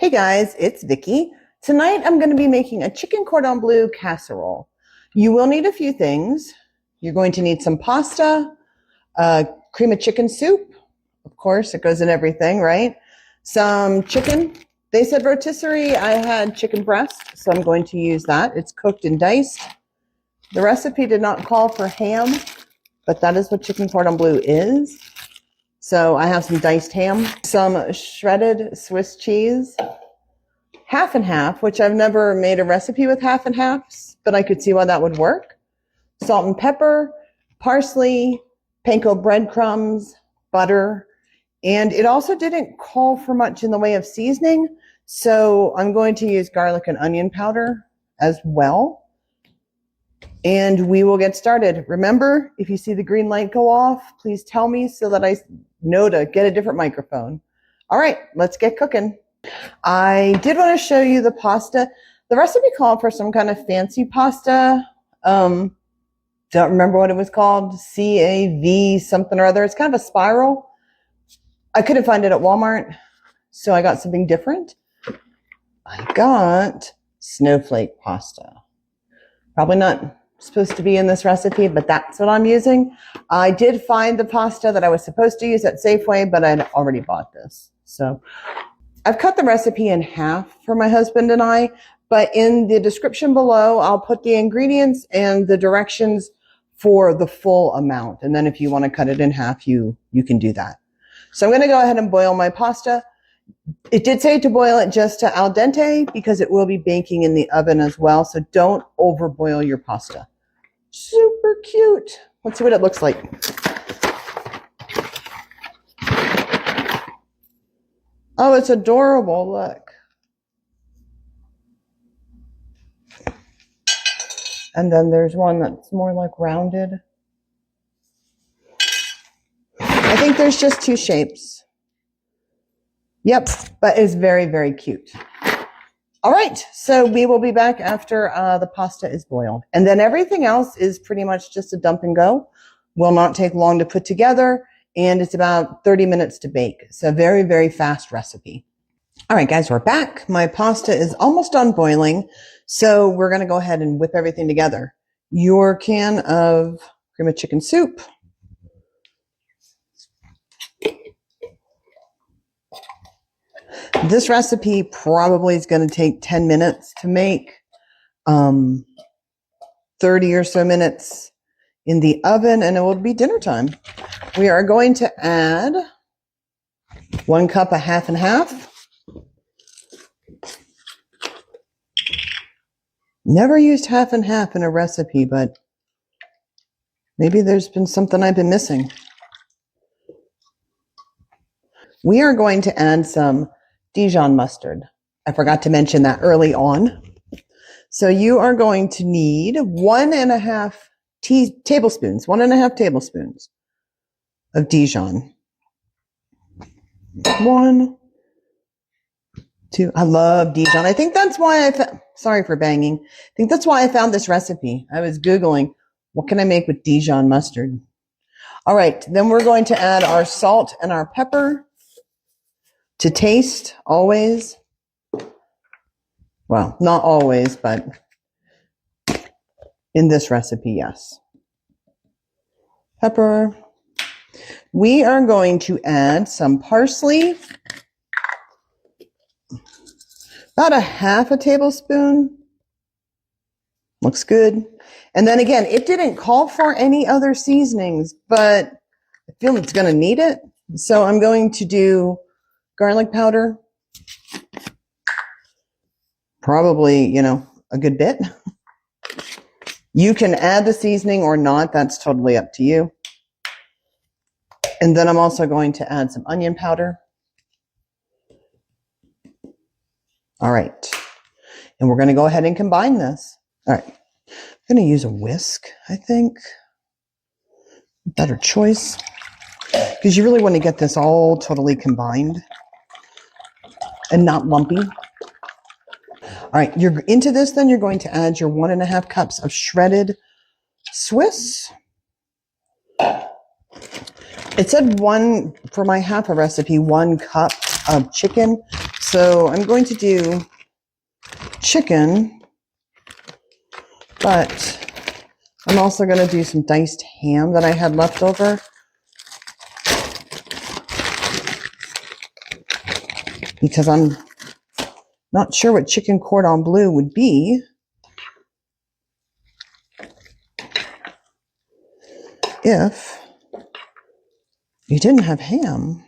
Hey guys, it's Vicky. Tonight I'm going to be making a chicken cordon bleu casserole. You will need a few things. You're going to need some pasta, cream of chicken soup. Of course, it goes in everything, right? Some chicken. They said rotisserie. I had chicken breast, so I'm going to use that. It's cooked and diced. The recipe did not call for ham, but that is what chicken cordon bleu is. So I have some diced ham, some shredded Swiss cheese, half and half, which I've never made a recipe with half and halves, but I could see why that would work. Salt and pepper, parsley, panko breadcrumbs, butter, and it also didn't call for much in the way of seasoning, so I'm going to use garlic and onion powder as well. And we will get started. Remember, if you see the green light go off, please tell me so that I know to get a different microphone. All right, let's get cooking. I did want to show you the pasta. The recipe called for some kind of fancy pasta. Don't remember what it was called. CAV something or other. It's kind of a spiral. I couldn't find it at Walmart, so I got something different. I got snowflake pasta. Probably not supposed to be in this recipe, but that's what I'm using. I did find the pasta that I was supposed to use at Safeway, but I'd already bought this. So I've cut the recipe in half for my husband and I, but in the description below, I'll put the ingredients and the directions for the full amount. And then if you want to cut it in half, you can do that. So I'm going to go ahead and boil my pasta. It did say to boil it just to al dente because it will be baking in the oven as well. So don't overboil your pasta. Super cute. Let's see what it looks like. Oh, it's adorable. Look. And then there's one that's more like rounded. I think there's just two shapes. Yep, but it's very, very cute. All right, so we will be back after the pasta is boiled. And then everything else is pretty much just a dump and go. Will not take long to put together, and it's about 30 minutes to bake. It's a very, very fast recipe. All right, guys, we're back. My pasta is almost done boiling, so we're going to go ahead and whip everything together. Your can of cream of chicken soup. This recipe probably is going to take 10 minutes to make, 30 or so minutes in the oven, and it will be dinner time. We are going to add 1 cup of half and half. Never used half and half in a recipe, but maybe there's been something I've been missing. We are going to add some Dijon mustard. I forgot to mention that early on. So you are going to need 1.5 tablespoons of Dijon. 1, 2. I love Dijon. I think that's why sorry for banging. I think that's why I found this recipe. I was Googling, what can I make with Dijon mustard? All right, then we're going to add our salt and our pepper. To taste, always. Well, not always, but in this recipe, yes. Pepper. We are going to add some parsley. About 1/2 tablespoon. Looks good. And then again, it didn't call for any other seasonings, but I feel it's going to need it. So I'm going to do garlic powder, probably, a good bit. You can add the seasoning or not. That's totally up to you. And then I'm also going to add some onion powder. All right. And we're going to go ahead and combine this. All right. I'm going to use a whisk, I think. Better choice. Because you really want to get this all totally combined and not lumpy. All right, you're into this, then you're going to add your 1.5 cups of shredded Swiss. It said for my half a recipe, 1 cup of chicken. So I'm going to do chicken, but I'm also going to do some diced ham that I had left over. Because I'm not sure what chicken cordon bleu would be if you didn't have ham.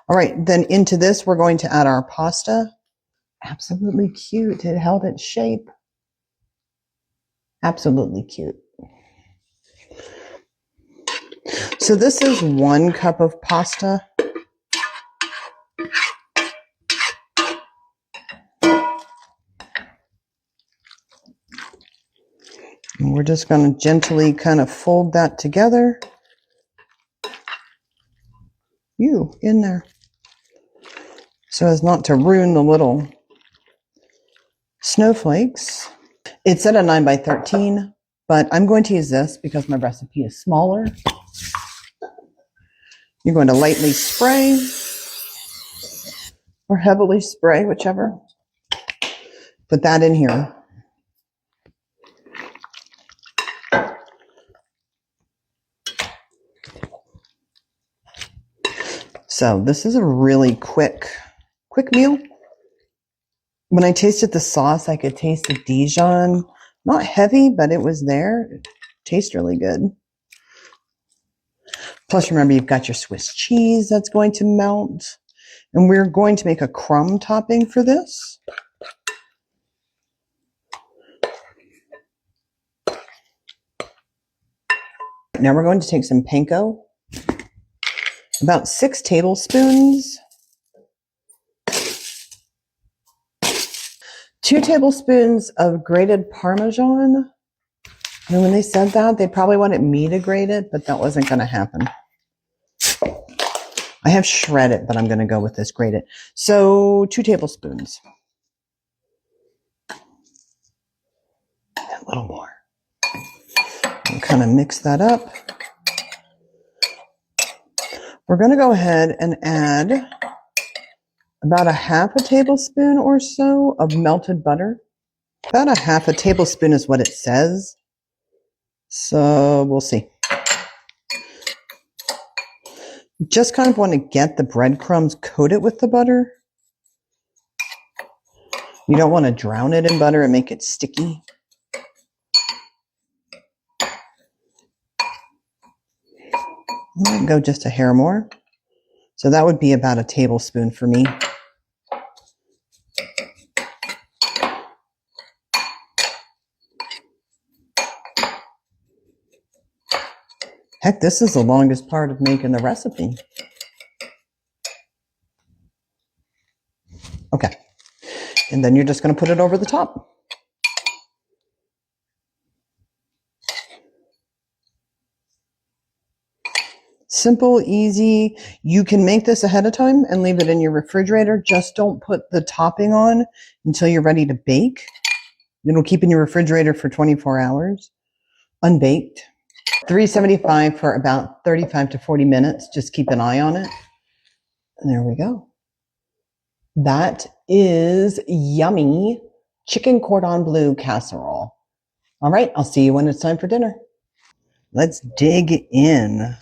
All right, then into this, we're going to add our pasta. Absolutely cute. It held its shape. Absolutely cute. So this is 1 cup of pasta. And we're just going to gently kind of fold that together. In there. So as not to ruin the little snowflakes. It's at a 9 by 13, but I'm going to use this because my recipe is smaller. You're going to lightly spray or heavily spray, whichever. Put that in here. So this is a really quick meal. When I tasted the sauce, I could taste the Dijon. Not heavy, but it was there. It tastes really good. Plus, remember, you've got your Swiss cheese that's going to melt. And we're going to make a crumb topping for this. Now we're going to take some panko. About 6 tablespoons. 2 tablespoons of grated Parmesan. And when they said that, they probably wanted me to grate it, but that wasn't going to happen. I have shred it, but I'm going to go with this grated. So 2 tablespoons. A little more. And kind of mix that up. We're going to go ahead and add about a 1/2 tablespoon or so of melted butter. About a 1/2 tablespoon is what it says. So we'll see. Just kind of want to get the breadcrumbs coated with the butter. You don't want to drown it in butter and make it sticky. I might go just a hair more. So that would be about a tablespoon for me. Heck, this is the longest part of making the recipe. Okay. And then you're just going to put it over the top. Simple, easy. You can make this ahead of time and leave it in your refrigerator. Just don't put the topping on until you're ready to bake. It'll keep in your refrigerator for 24 hours, unbaked. 375 for about 35 to 40 minutes. Just keep an eye on it. And there we go. That is yummy chicken cordon bleu casserole. All right, I'll see you when it's time for dinner. Let's dig in.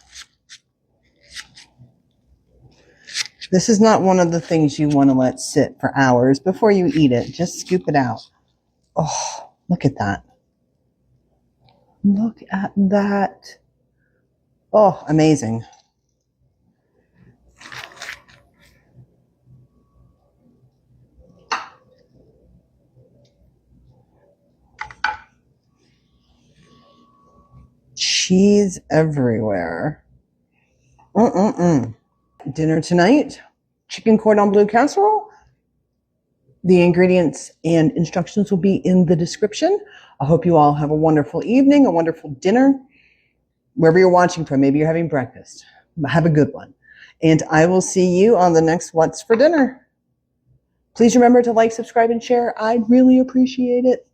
This is not one of the things you want to let sit for hours before you eat it. Just scoop it out. Oh, look at that. Look at that. Oh, amazing. Cheese everywhere. Dinner tonight, chicken cordon bleu casserole. The ingredients and instructions will be in the description. I hope you all have a wonderful evening, a wonderful dinner. Wherever you're watching from, maybe you're having breakfast. Have a good one. And I will see you on the next What's for Dinner. Please remember to like, subscribe, and share. I'd really appreciate it.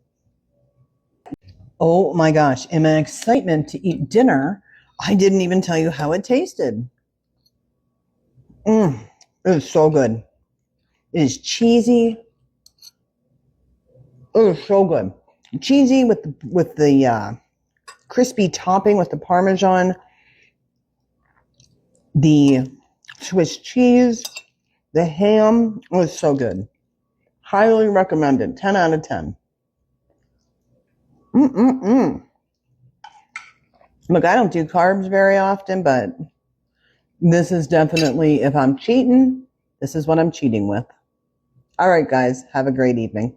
Oh my gosh, in my excitement to eat dinner, I didn't even tell you how it tasted. It was so good. It is cheesy. Oh, so good. Cheesy with the crispy topping with the Parmesan, the Swiss cheese, the ham. Oh, it's so good. Highly recommended. 10 out of 10. Look, I don't do carbs very often, but this is definitely, if I'm cheating, this is what I'm cheating with. All right, guys, have a great evening.